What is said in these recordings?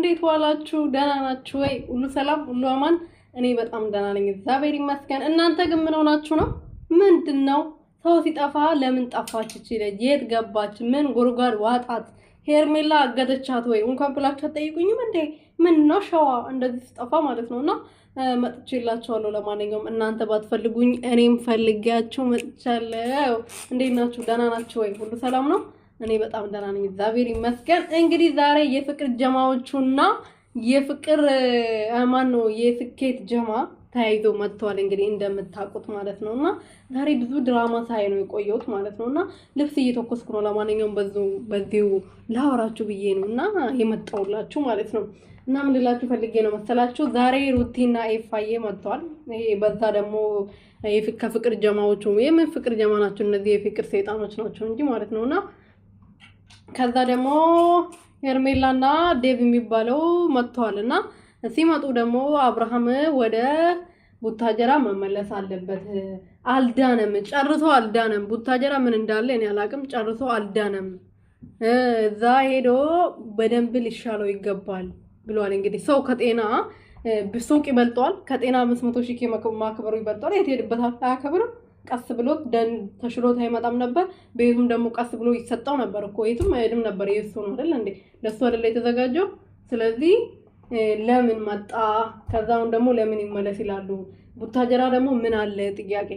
እንዴት ዋላችሁ? ደህና ናችሁ ወይ? ሁሉ ሰላም፣ ሁሉ አማን? እኔ በጣም ደህና ነኝ፣ እግዚአብሔር ይመስገን። እናንተ ግን ምን ሆናችሁ ነው? ምንድነው? ሰው ሲጠፋ ለምን ጠፋች እቺ ልጅ? የት ገባች? ምን ጉርጓድ ዋጣት? ሄርሜላ አገደቻት ወይ? እንኳን ብላችሁ አትጠይቁኝም እንዴ? ምን ነው ሸዋ እንደዚህ ሲጠፋ ማለት ነውና መጥቼላችኋለሁ። ለማንኛውም እናንተ ባትፈልጉኝ እኔም ፈልጊያችሁ መጥቻለሁ። እንዴት ናችሁ? ደህና ናችሁ ወይ? ሁሉ ሰላም ነው? እኔ በጣም ደህና ነኝ፣ እግዚአብሔር ይመስገን። እንግዲህ ዛሬ የፍቅር ጀማዎቹና የፍቅር ማን ነው የስኬት ጀማ ተያይዞ መጥተዋል። እንግዲህ እንደምታውቁት ማለት ነውና ዛሬ ብዙ ድራማ ሳይ ነው የቆየሁት ማለት ነውና ልብስ እየተኮስኩ ነው። ለማንኛውም በዚሁ ላወራችሁ ብዬ ነውና የመጣሁላችሁ ማለት ነው። እና ምን ልላችሁ ፈልጌ ነው መሰላችሁ? ዛሬ ሩቲና ኤፋዬ መጥተዋል። ይሄ በዛ ደግሞ ከፍቅር ጀማዎቹ የምን ፍቅር ጀማ ናቸው እነዚህ? የፍቅር ሰይጣኖች ናቸው እንጂ ማለት ነውና ከዛ ደግሞ ሄርሜላና ዴቭ የሚባለው መጥተዋልና ሲመጡ ደግሞ አብርሃም ወደ ቡታጀራ መመለስ አለበት። አልዳነም፣ ጨርሶ አልዳነም። ቡታጀራ ምን እንዳለ እኔ አላቅም። ጨርሶ አልዳነም። እዛ ሄዶ በደንብ ሊሻለው ይገባል ብሏል። እንግዲህ ሰው ከጤና ሱቅ ይበልጧል፣ ከጤና 500,000 ማክበሩ ይበልጧል። የት ሄድበታል? አያከብርም። ቀስ ብሎ ተሽሎት አይመጣም ነበር። ቤቱም ደግሞ ቀስ ብሎ ይሰጣው ነበር እኮ የትም አይሄድም ነበር። የሱ ነው አይደል እንዴ? ለሱ አይደል የተዘጋጀው። ስለዚህ ለምን መጣ? ከዛውን ደግሞ ለምን ይመለስ ይላሉ። ቡታጀራ ደግሞ ምን አለ ጥያቄ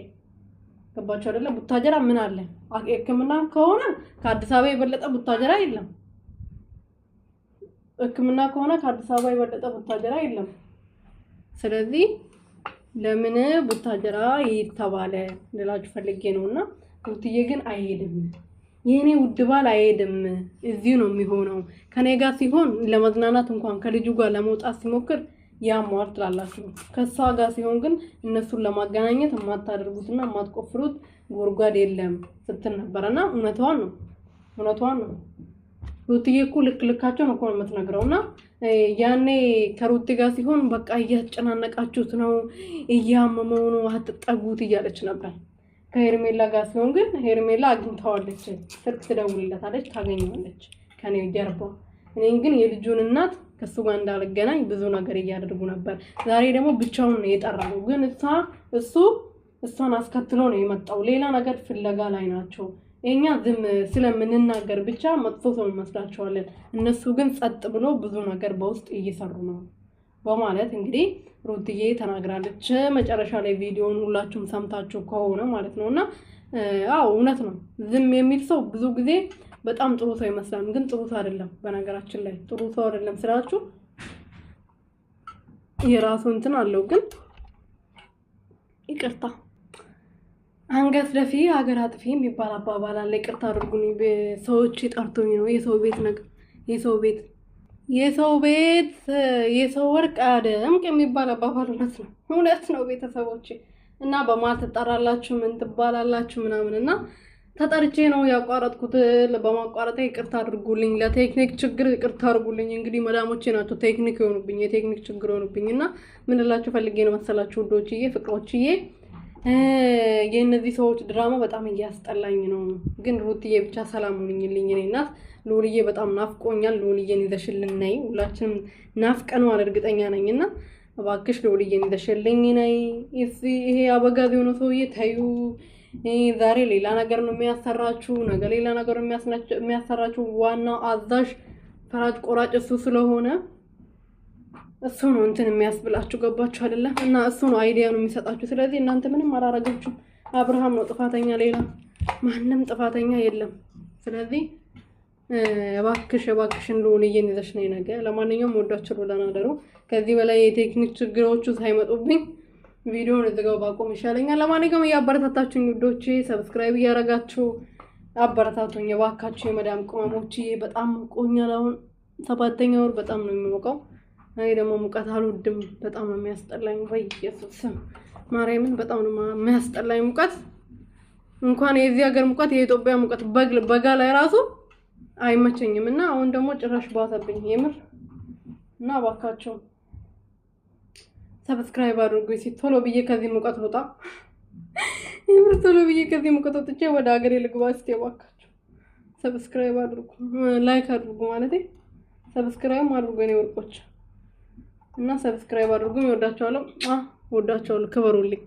ገባችሁ አይደለ? ቡታጀራ ምን አለ? ሕክምና ከሆነ ከአዲስ አበባ የበለጠ ቡታጀራ የለም። ሕክምና ከሆነ ከአዲስ አበባ የበለጠ ቡታጀራ የለም። ስለዚህ ለምን ቡታጀራ ይተባለ ልላችሁ ፈልጌ ነውና ሩትዬ ግን አይሄድም። የኔ ውድ ባል አይሄድም፣ እዚሁ ነው የሚሆነው። ከኔ ጋር ሲሆን ለመዝናናት እንኳን ከልጁ ጋር ለመውጣት ሲሞክር ያሟር ትላላችሁ። ከሷ ጋር ሲሆን ግን እነሱን ለማገናኘት የማታደርጉትና የማትቆፍሩት ጉርጓድ የለም ስትል ነበርና እውነቷን ነው። ሩትዬ እኮ ልካቸውን እኮ ነው የምትነግረውና ያኔ ከሩት ጋር ሲሆን በቃ እያጨናነቃችሁት ነው፣ እያመመው ነው፣ አትጠጉት እያለች ነበር። ከሄርሜላ ጋር ሲሆን ግን ሄርሜላ አግኝታዋለች፣ ስልክ ትደውልለታለች፣ ታገኘዋለች ከኔ ጀርባ። እኔ ግን የልጁን እናት ከሱ ጋር እንዳልገናኝ ብዙ ነገር እያደረጉ ነበር። ዛሬ ደግሞ ብቻውን ነው የጠራው። ግን እሷን አስከትሎ ነው የመጣው። ሌላ ነገር ፍለጋ ላይ ናቸው። እኛ ዝም ስለምንናገር ብቻ መጥፎ ሰው እንመስላቸዋለን። እነሱ ግን ጸጥ ብሎ ብዙ ነገር በውስጥ እየሰሩ ነው በማለት እንግዲህ ሩትዬ ተናግራለች። መጨረሻ ላይ ቪዲዮውን ሁላችሁም ሰምታችሁ ከሆነ ማለት ነውና አዎ እውነት ነው። ዝም የሚል ሰው ብዙ ጊዜ በጣም ጥሩ ሰው ይመስላል፣ ግን ጥሩ ሰው አይደለም። በነገራችን ላይ ጥሩ ሰው አይደለም ስላችሁ የራሱ እንትን አለው። ግን ይቅርታ አንገት ደፊ ሀገር አጥፊ የሚባል አባባል አለ። ይቅርታ አድርጉኝ፣ ሰዎች ይጠርቱኝ ነው። የሰው ቤት የሰው ወርቅ አደምቅ የሚባል አባባል እውነት ነው ቤተሰቦች። እና በማል ትጠራላችሁ ምን ትባላላችሁ ምናምንና ተጠርቼ ነው ያቋረጥኩት። በማቋረጤ ይቅርታ አድርጉልኝ። ለቴክኒክ ችግር ይቅርታ አድርጉልኝ። እንግዲህ መዳሞቼ ናቸው ቴክኒክ የሆኑብኝ፣ የቴክኒክ ችግር የሆኑብኝና ምን እላችሁ ፈልጌ ነው መሰላችሁ ውዶችዬ፣ ፍቅሮችዬ፣ የእነዚህ ሰዎች ድራማ በጣም እያስጠላኝ ነው። ግን ሩትዬ ብቻ ሰላም ሁኚልኝ። እኔ እናት ሎልዬ በጣም ናፍቆኛል። ሎልዬን ይዘሽልኝ ነይ። ሁላችንም ናፍቀነዋል እርግጠኛ ነኝና እባክሽ ሎልዬን ይዘሽልኝ ነይ። ይሄ አበጋዝ የሆነ ሰውዬ ተዩ። ዛሬ ሌላ ነገር ነው የሚያሰራችሁ፣ ነገ ሌላ ነገር የሚያሰራችሁ። ዋናው አዛዥ ፈራጅ ቆራጭ እሱ ስለሆነ እሱ ነው እንትን የሚያስብላችሁ። ገባችሁ አይደለ? እና እሱ ነው አይዲያ ነው የሚሰጣችሁ። ስለዚህ እናንተ ምንም አላረጋችሁም። አብርሃም ነው ጥፋተኛ፣ ሌላ ማንም ጥፋተኛ የለም። ስለዚህ እባክሽን ሎልዬን ይዘሽ ነይ ነገ። ለማንኛውም ወዳችሁ ብለን አደሩ። ከዚህ በላይ የቴክኒክ ችግሮቹ ሳይመጡብኝ ቪዲዮውን እዝጋው ባቆም ይሻለኛል። ለማንኛውም እያበረታታችሁኝ ውዶቼ፣ ሰብስክራይብ እያረጋችሁ አበረታቱኝ እባካችሁ። የመዳም ቅመሞቼ በጣም ቆኛል። አሁን 7ኛ ወር በጣም ነው የሚሞቀው። እኔ ደግሞ ሙቀት አልወድም፣ በጣም ነው የሚያስጠላኝ። ወይ ኢየሱስ ማርያምን በጣም ነው የሚያስጠላኝ ሙቀት። እንኳን የዚህ ሀገር ሙቀት የኢትዮጵያ ሙቀት በጋ ላይ ራሱ አይመቸኝም። እና አሁን ደግሞ ጭራሽ ባሰብኝ የምር። እና እባካችሁ ሰብስክራይብ አድርጉ ቶሎ ብዬ ከዚህ ሙቀት ወጣ። የምር ቶሎ ብዬ ከዚህ ሙቀት ወጥቼ ወደ ሀገሬ ልግባ። እስቲ እባካችሁ ሰብስክራይብ አድርጉ፣ ላይክ አድርጉ ማለት ሰብስክራይብ አድርጉ የኔ ወርቆች እና ሰብስክራይብ አድርጉ። ወዳችኋለሁ። ወዳችኋለሁ። ክበሩልኝ።